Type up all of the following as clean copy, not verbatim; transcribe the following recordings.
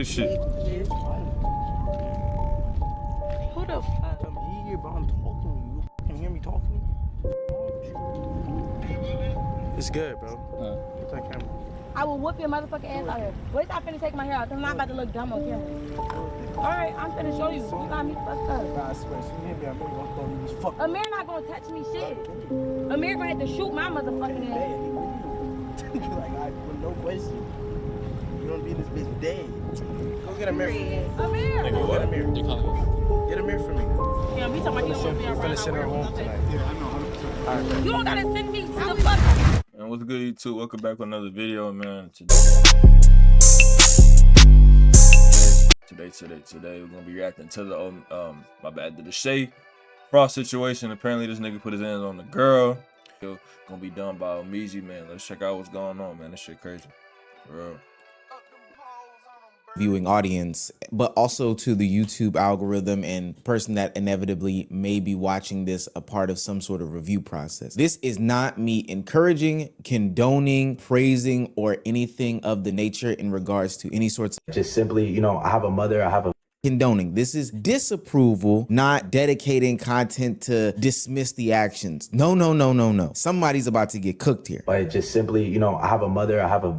This shit. Who the fuck? I'm here, bro. I'm talking to you. You can hear me talking to you? It's good, bro. What's that camera? I will whoop your motherfucking ass out here. Wait till I finna take my hair out, cause I'm not about to look dumb on camera. Alright, I'm finna show you. You got me fucked up. Nah, I swear, if you hit me, I'm gonna throw you this fuck. Amir not gonna touch me shit. Amir gonna have to shoot my motherfucking ass. Like, with no question. You don't be in this bitch dead. Go get a mirror for me. Amir! Nigga, what? Get a mirror. Get a mirror for me. Yeah, we talking about you don't be We're finna send her home tonight. Yeah, I know. 100%. You don't gotta send me to the fuck. And what's good, YouTube? Welcome back with another video, man. Today we're gonna be reacting to the the Deshae Frost situation. Apparently, this nigga put his hands on the girl. Gonna be done by ODZ, man. Let's check out what's going on, man. This shit crazy, for real. Viewing audience, but also to the YouTube algorithm and person that inevitably may be watching this a part of some sort of review process. This is not me encouraging, condoning, praising, or anything of the nature in regards to any sorts of just simply, you know, I have a mother, I have a condoning. This is disapproval, not dedicating content to dismiss the actions. No. Somebody's about to get cooked here. but just simply, you know, I have a mother, I have a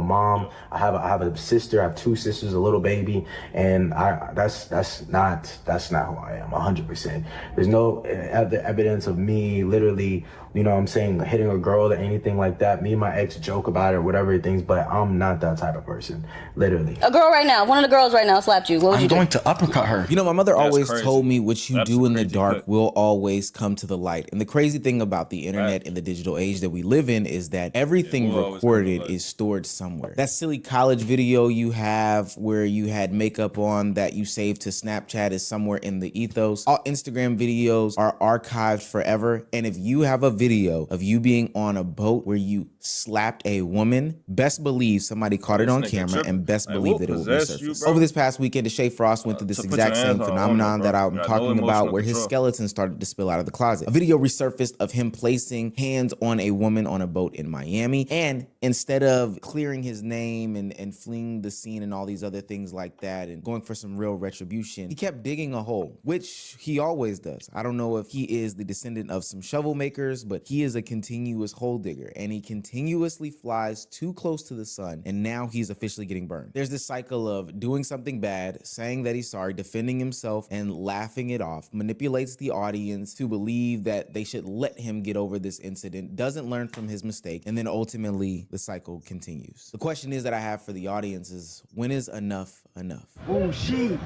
mom, I have a sister, I have two sisters, a little baby, and that's not who I am. 100%. There's no evidence of me literally, you know what I'm saying, hitting a girl or anything like that. Me and my ex joke about it or whatever things, but I'm not that type of person, literally. A girl right now, one of the girls right now slapped you. What would you do? I'm going to uppercut her. You know, my mother always crazy. told me what you That's do in the crazy dark cut. will always come to the light. And the crazy thing about the internet and the digital age that we live in is that everything will always come to the recorded light. is stored somewhere. That silly college video you have where you had makeup on that you saved to Snapchat is somewhere in the ethos. All Instagram videos are archived forever. And if you have a video of you being on a boat where you slapped a woman, best believe somebody caught it This on nigga camera tripping. and best Like, believe what that it will possessed you, resurface. bro? Over this past weekend, Deshae Frost went through this to put exact your same hands on phenomenon woman, that bro. I'm You got talking no about, emotional where his control. skeleton started to spill out of the closet. A video resurfaced of him placing hands on a woman on a boat in Miami, and instead of clearing his name and fleeing the scene and all these other things like that and going for some real retribution, he kept digging a hole, which he always does. I don't know if he is the descendant of some shovel makers, but he is a continuous hole digger, and he continuously flies too close to the sun, and now he's officially getting burned. There's this cycle of doing something bad, saying that he's sorry, defending himself, and laughing it off, manipulates the audience to believe that they should let him get over this incident, doesn't learn from his mistake, and then ultimately the cycle continues. The question is that I have for the audience is, when is enough enough? Oh, shit.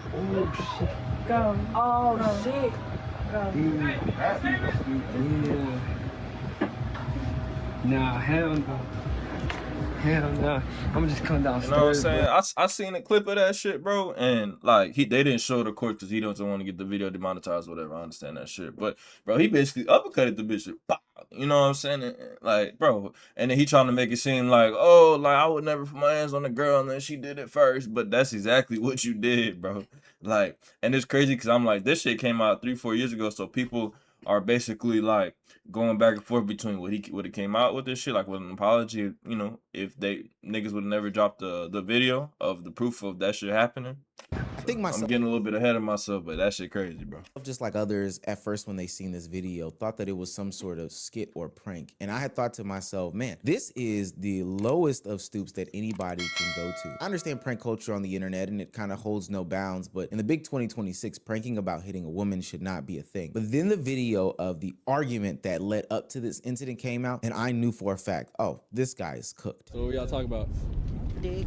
Go. Oh, shit. Go. Yeah. Nah, hell no. Hell no. I'm just coming downstairs. You know what I'm saying? bro. I seen a clip of that shit, bro, and like they didn't show the court because he doesn't want to get the video demonetized, or whatever. I understand that shit, but bro, he basically uppercutted the bitch. Pow! You know what I'm saying? And, like, bro, and then he trying to make it seem like, oh, like I would never put my hands on the girl, and then she did it first, but that's exactly what you did, bro. Like, and it's crazy because I'm like, this shit came out 3-4 years ago, so people are basically like going back and forth between what he would have came out with this shit, like with an apology, you know, if they niggas would have never dropped the video of the proof of that shit happening. I think myself, I'm getting a little bit ahead of myself, but that shit crazy, bro. just like others at first when they seen this video, thought that it was some sort of skit or prank. And I had thought to myself, man, this is the lowest of stoops that anybody can go to. I understand prank culture on the internet and it kind of holds no bounds, but in the big 2026, pranking about hitting a woman should not be a thing. But then the video of the argument that led up to this incident came out, and I knew for a fact, oh, this guy is cooked. So what y'all talking about? Dick.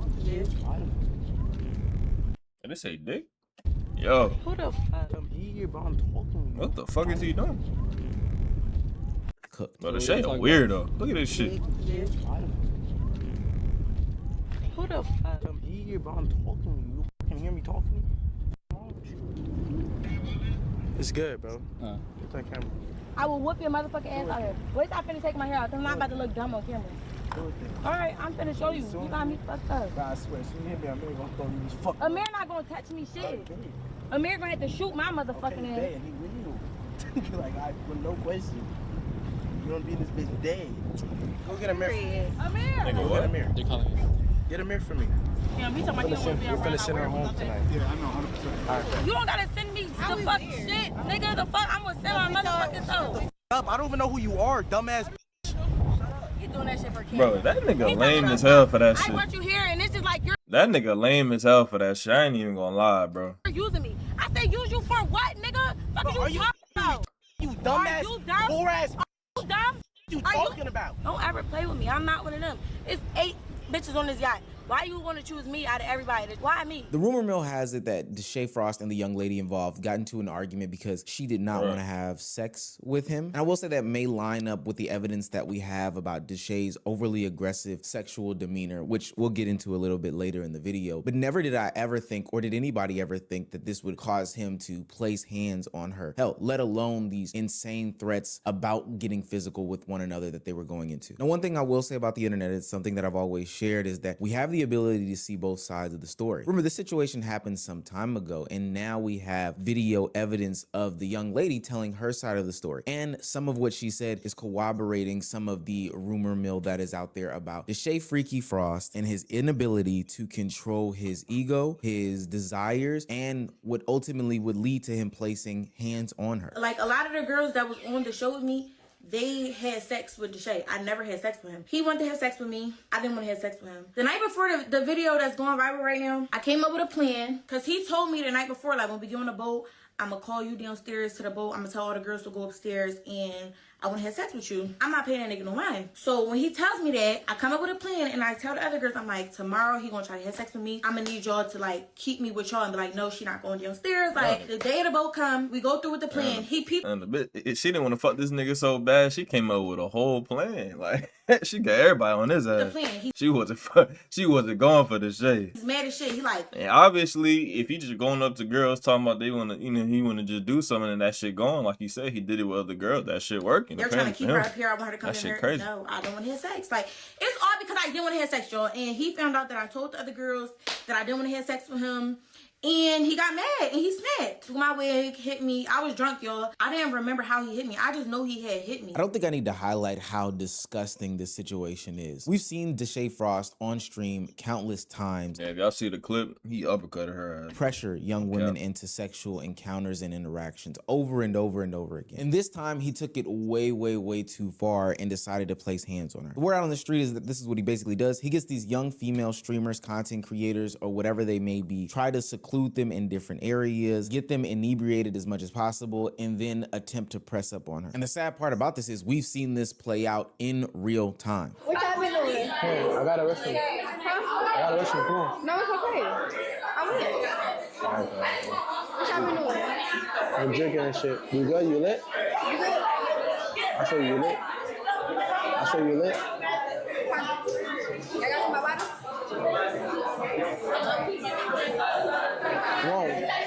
And they say dick? Yo, Who the fuck? I'm here, bro. I'm talking to you. what the fuck is he doing? Cooked. Bro, the So shit what a y'all weirdo. Look at this shit. Who the fuck? I'm here, bro. I'm talking to you. You can hear me talking to you? It's good, bro. What's that camera? I will whoop your motherfucking ass out here. Wait till I finna take my hair out, cause I'm not about to look dumb on camera. Alright, I'm finna show you. You got me fucked up. Nah, I swear, if you hit me, I'm gonna throw you this fuck. Amir not gonna touch me shit. Amir gonna have to shoot my motherfucking ass. Dead, he will. Like, with no question. You don't be in this bitch dead. Go get a mirror. Amir! Nigga, Go what? get a mirror. Get a mirror for me. Yeah, we talking about you don't want to be We're around. finna send her home tonight. Yeah, I know, 100%. All right, You don't gotta send me the fuck shit, nigga. The fuck, I'm gonna send my motherfucking self. I don't even know who you are, dumbass. You doing that shit for kids. Bro, that nigga lame as hell for that I shit. want you here, and it's just like you're That nigga lame as hell for that shit. I ain't even gonna lie, bro. using me. I say use you for what, nigga? Fuck are you talking about? You dumbass, you dumb? poor ass. You dumb? You talking about? Don't ever play with me. I'm not one of them. It's 8 bitches on this yacht. Why you want to choose me out of everybody? Why me? The rumor mill has it that Deshae Frost and the young lady involved got into an argument because she did not want to have sex with him. And I will say that may line up with the evidence that we have about Deshae's overly aggressive sexual demeanor, which we'll get into a little bit later in the video. But never did I ever think, or did anybody ever think, that this would cause him to place hands on her. Hell, let alone these insane threats about getting physical with one another that they were going into. Now, one thing I will say about the internet, it's something that I've always shared, is that we have the ability to see both sides of the story. Remember, this situation happened some time ago, and now we have video evidence of the young lady telling her side of the story. And some of what she said is corroborating some of the rumor mill that is out there about Deshae Freaky Frost and his inability to control his ego, his desires, and what ultimately would lead to him placing hands on her. Like a lot of the girls that was on the show with me, they had sex with Deshae. I never had sex with him. He wanted to have sex with me. I didn't want to have sex with him. The night before the video that's going viral right now, I came up with a plan because he told me the night before, like, when we get on the boat, I'm going to call you downstairs to the boat. I'm going to tell all the girls to go upstairs and I want to have sex with you. I'm not paying that nigga no mind. So when he tells me that, I come up with a plan and I tell the other girls, I'm like, tomorrow he going to try to have sex with me. I'm going to need y'all to, like, keep me with y'all and be like, no, she not going downstairs. Like, the day of the boat come, we go through with the plan. He peeped. And she didn't want to fuck this nigga so bad, she came up with a whole plan. Like, she got everybody on his ass. The plan. She wasn't going for the shit. He's mad as shit. He like. And obviously, if he just going up to girls talking about they want to, he want to just do something and that shit going, like he said, he did it with other girls. That shit working. They're trying to keep her up here. I want her to come that in shit here. crazy. No, I don't want to have sex. Like, it's all because I didn't want to have sex, y'all. And he found out that I told the other girls that I didn't want to have sex with him. And he got mad and he snapped. Took my wig, hit me. I was drunk, y'all. I didn't remember how he hit me. I just know he had hit me. I don't think I need to highlight how disgusting this situation is. We've seen Deshae Frost on stream countless times. Yeah, if y'all see the clip, he uppercutted her ass. Pressure young women into sexual encounters and interactions over and over and over again. And this time he took it way, way, way too far and decided to place hands on her. The word out on the street is that this is what he basically does. He gets these young female streamers, content creators, or whatever they may be, try to seclude them in different areas, get them inebriated as much as possible, and then attempt to press up on her. And the sad part about this is we've seen this play out in real time. What y'all been doing? I got a restroom. Huh? I got a restroom. Come on. No, it's okay. I'm here. What y'all been doing? I'm drinking and shit. You good? You lit? You good? I saw you lit. I saw you lit. Y'all got some bottles?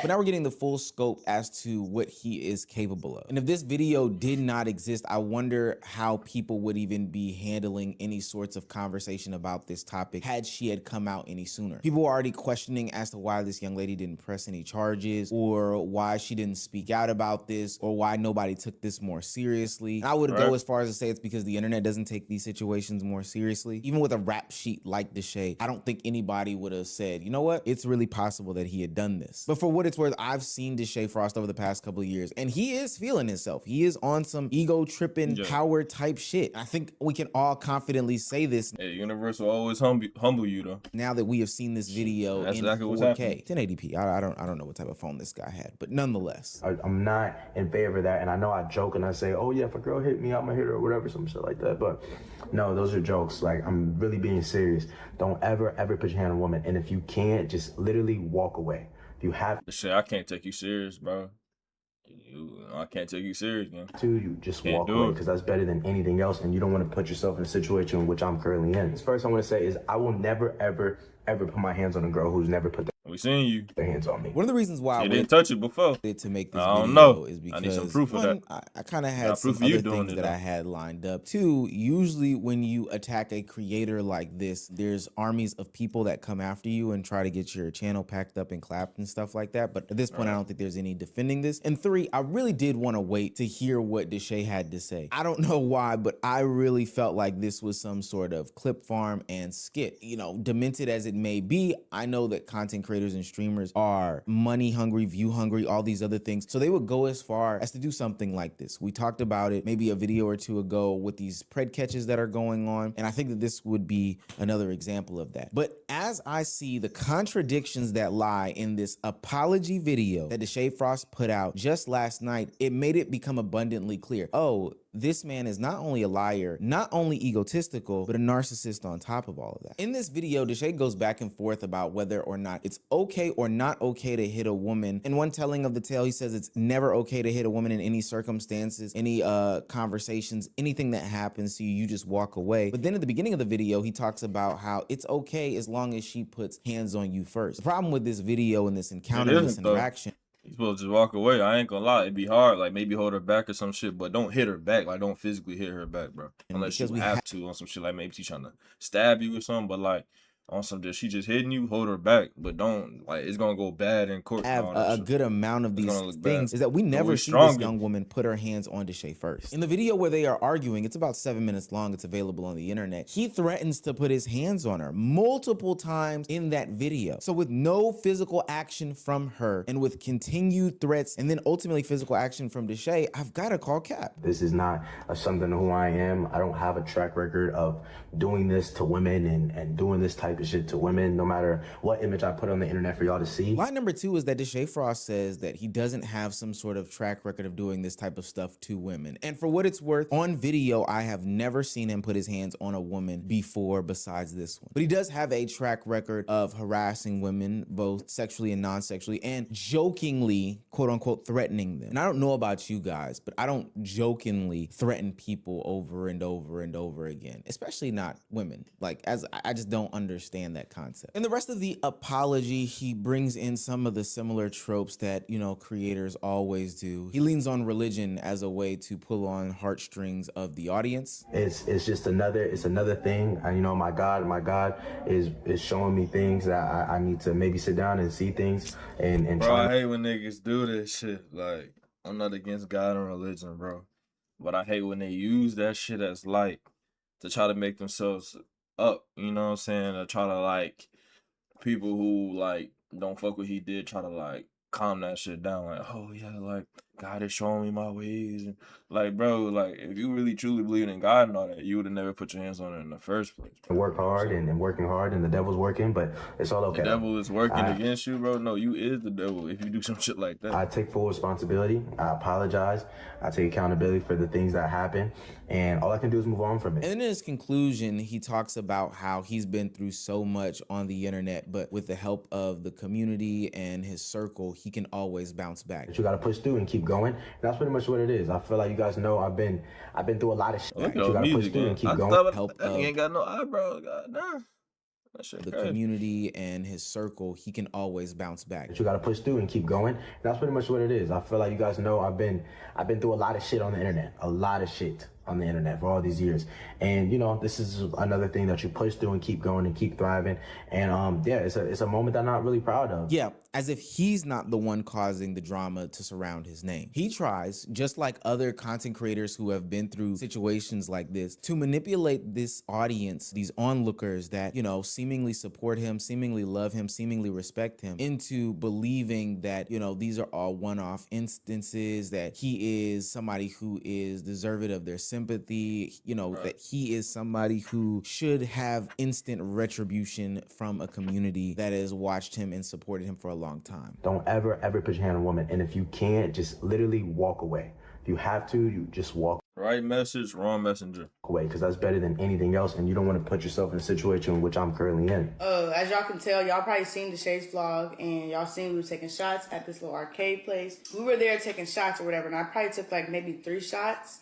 But now we're getting the full scope as to what he is capable of. And if this video did not exist, I wonder how people would even be handling any sorts of conversation about this topic had she had come out any sooner. People were already questioning as to why this young lady didn't press any charges, or why she didn't speak out about this, or why nobody took this more seriously. And I would go as far as to say it's because the internet doesn't take these situations more seriously. Even with a rap sheet like Deshae, I don't think anybody would have said, you know what, it's really possible that he had done this. But for what it's worth, I've seen Deshae Frost over the past couple of years, and he is feeling himself. He is on some ego tripping power type shit. I think we can all confidently say this. Hey, universe will always humble you though. Now that we have seen this video in exactly 4K, 1080p. I don't know what type of phone this guy had, but nonetheless, I'm not in favor of that, and I know I joke and I say, oh yeah, if a girl hit me, I'm gonna hit her or whatever, some shit like that. But no, those are jokes. Like, I'm really being serious. Don't ever put your hand on a woman, and if you can't, just literally walk away. If you have Shit, I can't take you serious, bro. I can't take you serious, man. you just walk away, because that's better than anything else, and you don't want to put yourself in a situation in which I'm currently in. The first I want to say is I will never ever put my hands on a girl who's never put that. We seen you. their hands on me. One of the reasons why I You didn't went touch it before. to make this I don't video know. is I need some because proof of that. one, I kind of Got had some proof of you other doing things it, that though. I had lined up. Two, usually when you attack a creator like this, there's armies of people that come after you and try to get your channel packed up and clapped and stuff like that. But at this point, I don't think there's any defending this. And three, I really did want to wait to hear what Deshae had to say. I don't know why, but I really felt like this was some sort of clip farm and skit. You know, demented as it may be, I know that content creators and streamers are money hungry, view hungry, all these other things. So they would go as far as to do something like this. We talked about it maybe a video or two ago with these pred catches that are going on. And I think that this would be another example of that. But as I see the contradictions that lie in this apology video that Deshae Frost put out just last night, it made it become abundantly clear. Oh, this man is not only a liar, not only egotistical, but a narcissist on top of all of that. In this video, Deshae goes back and forth about whether or not it's okay or not okay to hit a woman. In one telling of the tale, he says it's never okay to hit a woman in any circumstances, any conversations, anything that happens to you, you just walk away. But then at the beginning of the video, he talks about how it's okay as long as she puts hands on you first. The problem with this video and this encounter, and this interaction, you supposed to just walk away. I ain't gonna lie, it'd be hard. Like maybe hold her back or some shit, but don't hit her back. Like don't physically hit her back, bro. Unless you have to on some shit. Like maybe she's trying to stab you or something. But like on some just she just hitting you, hold her back. But don't like it's gonna go bad in court. Have a good amount of these things is that we never see this young woman put her hands on Deshae first. In the video where they are arguing, it's about 7 minutes long. It's available on the internet. He threatens to put his hands on her multiple times in that video. So with no physical action from her and with continued threats and then ultimately physical action from Deshae, I've got to call cap. This is not something who I am. I don't have a track record of doing this to women and doing this type of shit to women, no matter what image I put on the internet for y'all to see. Line number two is that Deshae Frost says that he doesn't have some sort of track record of doing this type of stuff to women. And for what it's worth, on video, I have never seen him put his hands on a woman before besides this one. But he does have a track record of harassing women, both sexually and non-sexually, and jokingly, quote unquote, threatening them. And I don't know about you guys, but I don't jokingly threaten people over and over and over again, especially not women. Like, I just don't understand that concept. In the rest of the apology, he brings in some of the similar tropes that, you know, creators always do. He leans on religion as a way to pull on heartstrings of the audience. It's just another thing. You know, my God is showing me things that I need to maybe sit down and see things and bro, try. I hate when niggas do this shit. Like, I'm not against God and religion, bro. But I hate when they use that shit as light to try to make themselves up, you know what I'm saying? Or try to like people who like don't fuck what he did, try to like calm that shit down. Like, oh yeah, like God is showing me my ways. And, like, bro, like if you really truly believe in God and all that, you would have never put your hands on it in the first place. Work hard and working hard, and the devil's working, but it's all okay. The devil is working against you, bro. No, you is the devil if you do some shit like that. I take full responsibility. I apologize. I take accountability for the things that happen, and all I can do is move on from it. And in his conclusion, he talks about how he's been through so much on the internet, but with the help of the community and his circle, he can always bounce back. But you got to push through and keep going. That's pretty much what it is. I feel like you guys know I've been through a lot of shit. Look You at got to push music, through man. and keep I going. thought Help that ain't got no eyebrows, goddamn. The community and his circle, he can always bounce back. But you got to push through and keep going. That's pretty much what it is. I feel like you guys know I've been through a lot of shit on the internet, a lot of shit on the internet for all these years. And you know, this is another thing that you push through and keep going and keep thriving. And yeah, it's a moment that I'm not really proud of. Yeah, as if he's not the one causing the drama to surround his name. He tries, just like other content creators who have been through situations like this, to manipulate this audience, these onlookers that, you know, seemingly support him, seemingly love him, seemingly respect him, into believing that, you know, these are all one-off instances, that he is somebody who is deserving of their sympathy, you know, that he is somebody who should have instant retribution from a community that has watched him and supported him for a long time. Don't ever put your hand on a woman. And if you can't, just literally walk away. If you have to, you just walk right message, wrong messenger. away, because that's better than anything else. And you don't want to put yourself in a situation in which I'm currently in. As y'all can tell, y'all probably seen Deshae's vlog, and y'all seen we were taking shots at this little arcade place. We were there taking shots or whatever, and I probably took like maybe 3 shots.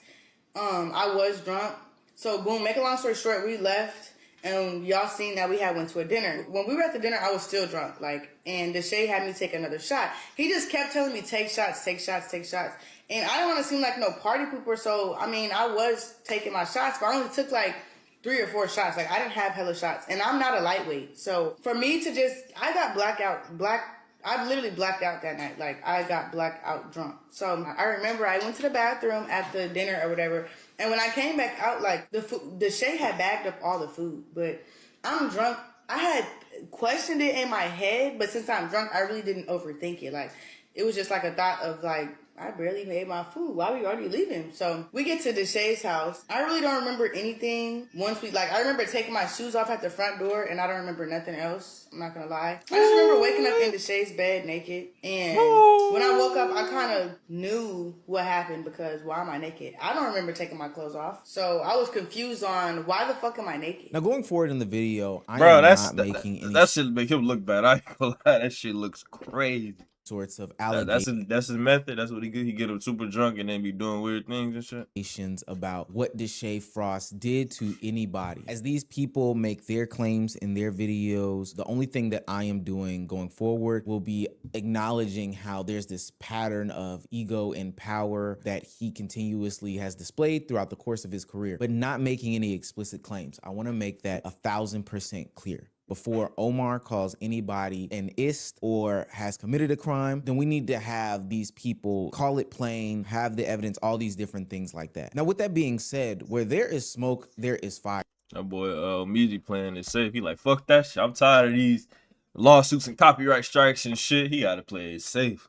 I was drunk. So boom, make a long story short, we left. And y'all seen that we had went to a dinner. When we were at the dinner, I was still drunk. Like, and Deshae had me take another shot. He just kept telling me, take shots, take shots, take shots. And I don't want to seem like no party pooper. So, I mean, I was taking my shots, but I only took like 3 or 4 shots. Like, I didn't have hella shots. And I'm not a lightweight. So, for me to just, I literally blacked out that night. Like, I got blackout drunk. So, I remember I went to the bathroom at the dinner or whatever. And when I came back out, like, Deshae had bagged up all the food. But I'm drunk. I had questioned it in my head. But since I'm drunk, I really didn't overthink it. Like, it was just like a thought of, like, I barely made my food. Why are we already leaving? So we get to Deshae's house. I really don't remember anything. I remember taking my shoes off at the front door, and I don't remember nothing else. I'm not gonna lie. I just remember waking up in Deshae's bed naked. And when I woke up, I kind of knew what happened because why am I naked? I don't remember taking my clothes off. So I was confused on why the fuck am I naked? Now going forward in the video, I Bro, am not making any that shit make him look bad. I ain't gonna lie, that shit looks crazy. sorts of That's his method. That's what he get him super drunk and then be doing weird things and shit. allegations about what Deshae Frost did to anybody. As these people make their claims in their videos, the only thing that I am doing going forward will be acknowledging how there's this pattern of ego and power that he continuously has displayed throughout the course of his career, but not making any explicit claims. I want to make that 1000% clear. Before Omar calls anybody an ist or has committed a crime, then we need to have these people call it plain, have the evidence, all these different things like that. Now, with that being said, where there is smoke, there is fire. That boy music playing is safe. He like, fuck that shit. I'm tired of these lawsuits and copyright strikes and shit. He gotta play it safe.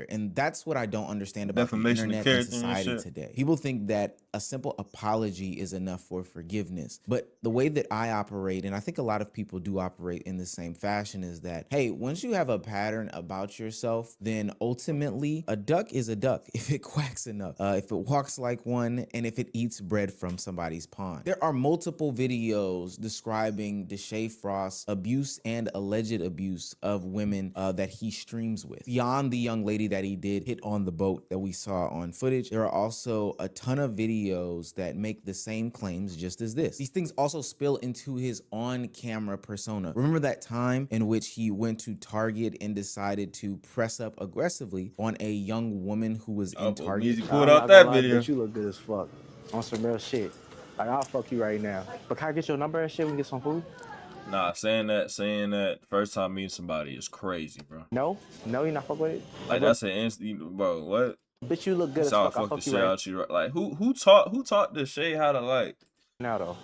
And that's what I don't understand about the Defamation of internet and character and society shit. today. People think that a simple apology is enough for forgiveness. But the way that I operate, and I think a lot of people do operate in the same fashion, is that, hey, once you have a pattern about yourself, then ultimately a duck is a duck if it quacks enough, if it walks like one, and if it eats bread from somebody's pond. There are multiple videos describing Deshae Frost's abuse and alleged abuse of women that he streams with. Beyond the young lady that he did hit on the boat that we saw on footage, there are also a ton of videos that make the same claims just as this. These things also spill into his on-camera persona. Remember that time in which he went to Target and decided to press up aggressively on a young woman who was in Target? He pulled out that video. Bitch, you look good as fuck. On some real shit. Like, I'll fuck you right now. But can I get your number and shit? We can get some food? Nah, saying that first time meeting somebody is crazy, bro. No, you're not fuck with it. Like that's an instant, bro. What? Bitch, you look good as That's how I fuck. I'll fuck the fuck you shit right out you. Like who taught Deshae how to like? now, though.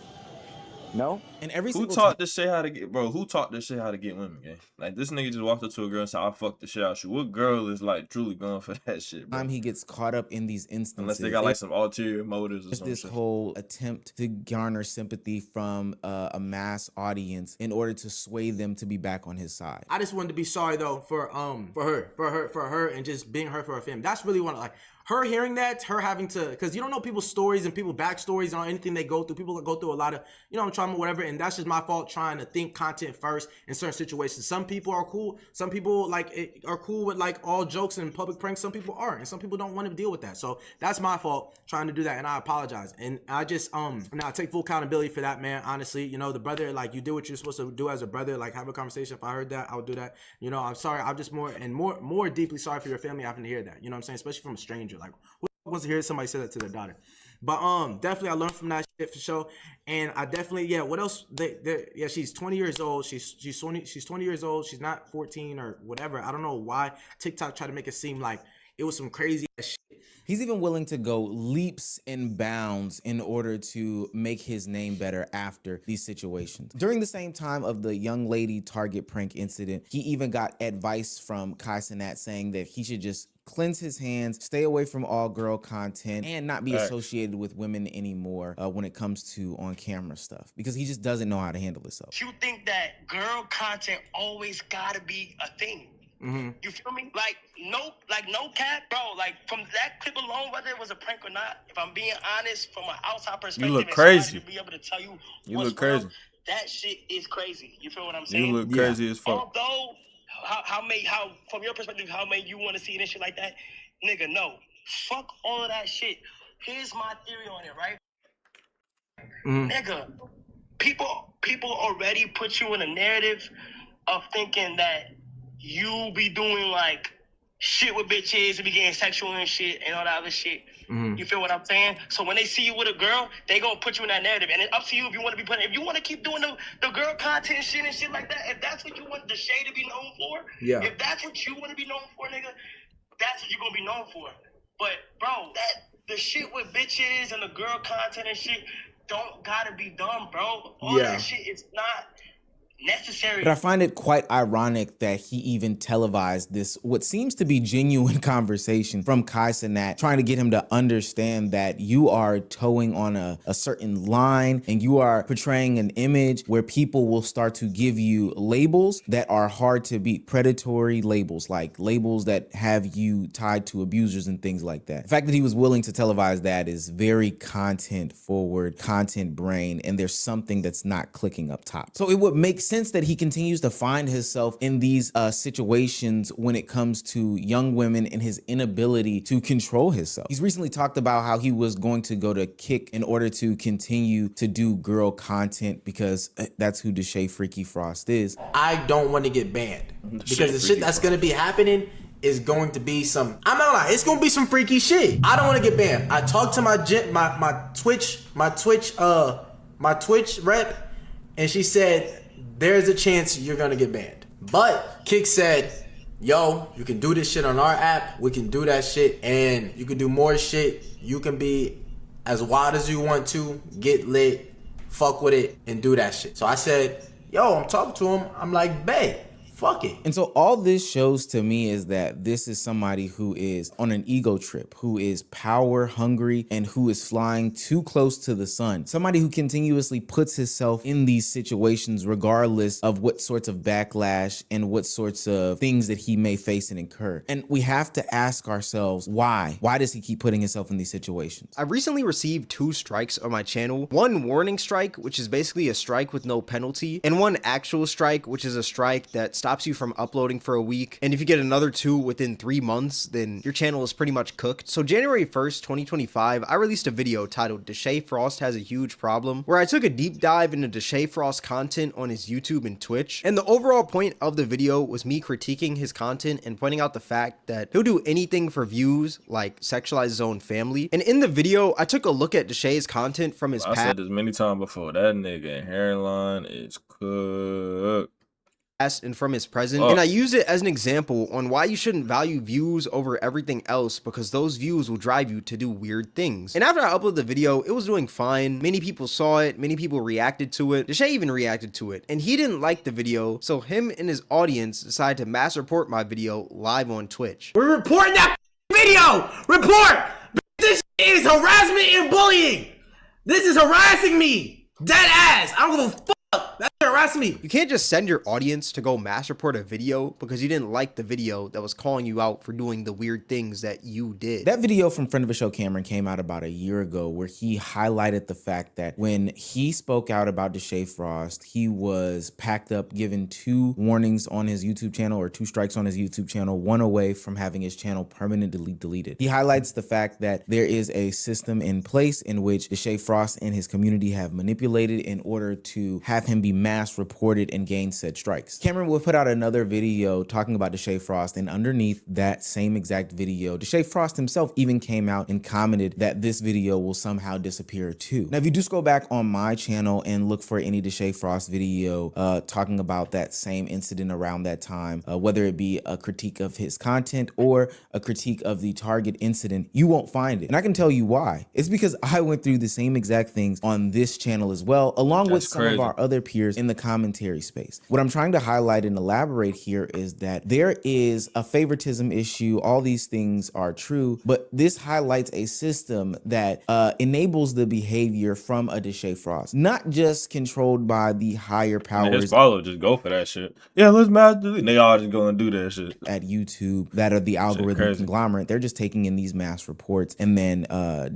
No? And every Who single taught Deshae how to get, bro? Who taught Deshae how to get women, gang? Like this nigga just walked up to a girl and said, "I fuck the shit out you." What girl is like truly going for that shit, bro? time he gets caught up in these instances, Unless they got like some ulterior motives or it's something. this whole attempt to garner sympathy from a mass audience in order to sway them to be back on his side. I just wanted to be sorry though for her and just being her for her family. That's really like her hearing that, her having to, because you don't know people's stories and people's backstories and anything they go through. People go through a lot of, trauma, whatever, and that's just my fault trying to think content first in certain situations. Some people are cool. Some people are cool with like all jokes and public pranks. Some people aren't, and some people don't want to deal with that. So that's my fault trying to do that, and I apologize. And I just now I take full accountability for that, man. Honestly, the brother, like you did what you're supposed to do as a brother, like have a conversation. If I heard that, I would do that. I'm sorry. I'm just more deeply sorry for your family having to hear that. You know what I'm saying? Especially from a stranger. Like, who wants to hear somebody say that to their daughter? But definitely I learned from that shit for sure. And I definitely, what else? She's 20 years old. She's 20 years old. She's not 14 or whatever. I don't know why TikTok tried to make it seem like it was some crazy ass shit. He's even willing to go leaps and bounds in order to make his name better after these situations. During the same time of the young lady Target prank incident, he even got advice from Kai Cenat saying that he should just cleanse his hands, stay away from all girl content, and not be associated with women anymore when it comes to on-camera stuff, because he just doesn't know how to handle himself. You think that girl content always gotta be a thing? Mm-hmm. You feel me? Like no cap, bro. Like from that clip alone, whether it was a prank or not, if I'm being honest, from an outside perspective, You look crazy. To be able to tell you, You look crazy. Real, that shit is crazy. You feel what I'm saying? You look crazy as fuck. Although, how from your perspective, how many you want to see it and shit like that, nigga? No, fuck all of that shit. Here's my theory on it, right? Mm-hmm. Nigga, people people already put you in a narrative of thinking that you be doing like shit with bitches and be getting sexual and shit and all that other shit. You feel what I'm saying? So when they see you with a girl, they gonna put you in that narrative, and it's up to you if you want to be putting. If you want to keep doing the girl content shit and shit like that, if that's what you want Deshae to be known for, if that's what you want to be known for, nigga, that's what you're gonna be known for. But bro, the shit with bitches and the girl content and shit don't gotta be done, bro. All that shit is not necessary. But I find it quite ironic that he even televised this, what seems to be genuine conversation from Kai Cenat, trying to get him to understand that you are towing on a certain line and you are portraying an image where people will start to give you labels that are hard to beat, predatory labels, like labels that have you tied to abusers and things like that. The fact that he was willing to televise that is very content forward, content brain, and there's something that's not clicking up top. So it would make sense that he continues to find himself in these situations when it comes to young women and his inability to control himself. He's recently talked about how he was going to go to Kick in order to continue to do girl content because that's who Deshae Freaky Frost is. I don't want to get banned because the shit that's gonna be happening is going to be some, I'm not lying, it's gonna be some freaky shit. I don't want to get banned. I talked to my Twitch rep, and she said there's a chance you're gonna get banned. But Kick said, yo, you can do this shit on our app, we can do that shit, and you can do more shit. You can be as wild as you want to, get lit, fuck with it, and do that shit. So I said, yo, I'm talking to him, I'm like, bae, fuck it. And so all this shows to me is that this is somebody who is on an ego trip, who is power hungry, and who is flying too close to the sun. Somebody who continuously puts himself in these situations regardless of what sorts of backlash and what sorts of things that he may face and incur. And we have to ask ourselves, why? Why does he keep putting himself in these situations? I recently received 2 strikes on my channel. One warning strike, which is basically a strike with no penalty, and one actual strike, which is a strike that stops you from uploading for a week. And if you get another 2 within 3 months, then your channel is pretty much cooked. So January 1st, 2025, I released a video titled Deshae Frost Has a Huge Problem, where I took a deep dive into Deshae Frost content on his YouTube and Twitch. And the overall point of the video was me critiquing his content and pointing out the fact that he'll do anything for views, like sexualize his own family. And in the video, I took a look at Deshae's content from his past. I said this many times before, that nigga hairline is cooked. And from his present, and I used it as an example on why you shouldn't value views over everything else, because those views will drive you to do weird things. And after I uploaded the video, it was doing fine. Many people saw it, many people reacted to it. Deshae even reacted to it, and he didn't like the video, so him and his audience decided to mass report my video live on Twitch. We're reporting that video! Report! This is harassment and bullying! This is harassing me! Dead ass! I don't give a fuck! That's harassing me. You can't just send your audience to go mass report a video because you didn't like the video that was calling you out for doing the weird things that you did. That video from friend of the show Cameron came out about a year ago, where he highlighted the fact that when he spoke out about Deshae Frost, he was packed up, given 2 warnings on his YouTube channel, or 2 strikes on his YouTube channel, 1 away from having his channel permanently deleted. He highlights the fact that there is a system in place in which Deshae Frost and his community have manipulated in order to have him be mass reported and gain said strikes. Cameron will put out another video talking about Deshae Frost, and underneath that same exact video, Deshae Frost himself even came out and commented that this video will somehow disappear too. Now, if you do scroll back on my channel and look for any Deshae Frost video talking about that same incident around that time, whether it be a critique of his content or a critique of the Target incident, you won't find it. And I can tell you why. It's because I went through the same exact things on this channel as well, along with some of our other peers in the commentary space. What I'm trying to highlight and elaborate here is that there is a favoritism issue. All these things are true, but this highlights a system that enables the behavior from a Deshae Frost, not just controlled by the higher powers. His followers just go for that shit. Yeah, let's mass delete. They all just going to do that shit. At YouTube, that are the algorithm conglomerate, they're just taking in these mass reports and then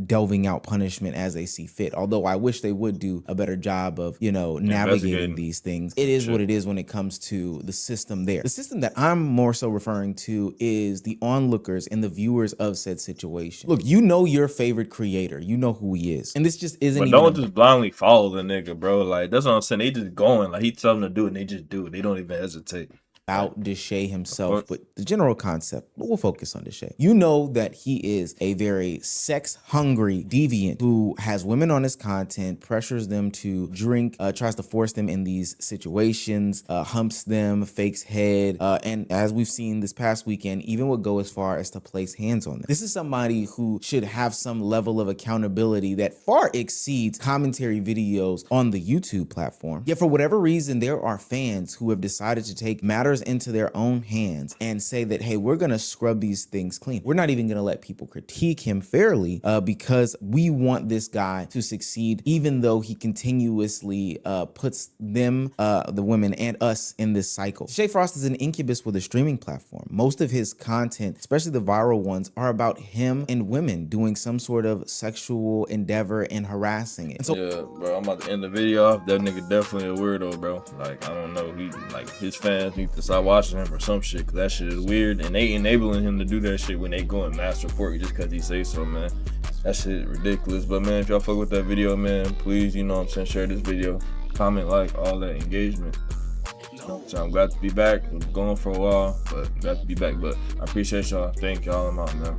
delving out punishment as they see fit. Although I wish they would do a better job of, you know, navigating these these things. It is what it is when it comes to the system there. The system that I'm more so referring to is the onlookers and the viewers of said situation. Look, you know your favorite creator. You know who he is. And this just isn't But even don't just blindly follow the nigga, bro. Like, that's what I'm saying. They just going. Like, he tell them to do it, and they just do it. They don't even hesitate. about Deshae himself, but the general concept. But we'll focus on Deshae. You know that he is a very sex-hungry deviant who has women on his content, pressures them to drink, tries to force them in these situations, humps them, fakes head, and as we've seen this past weekend, even would go as far as to place hands on them. This is somebody who should have some level of accountability that far exceeds commentary videos on the YouTube platform. Yet for whatever reason, there are fans who have decided to take matters into their own hands and say that, hey, we're gonna scrub these things clean. We're not even gonna let people critique him fairly because we want this guy to succeed, even though he continuously puts them, the women and us in this cycle. Deshae Frost is an incubus with a streaming platform. Most of his content, especially the viral ones, are about him and women doing some sort of sexual endeavor and harassing it. And so, yeah, bro, I'm about to end the video off. That nigga definitely a weirdo, bro. Like, I don't know. He, like, his fans need to stop watching him or some shit, cause that shit is weird. And they enabling him to do that shit when they go and mass report you just cause he say so, man. That shit ridiculous. But man, if y'all fuck with that video, man, please, you know what I'm saying, share this video, comment, like, all that engagement. So I'm glad to be back. I'm going for a while, but glad to be back. But I appreciate y'all. Thank y'all. I'm out, man.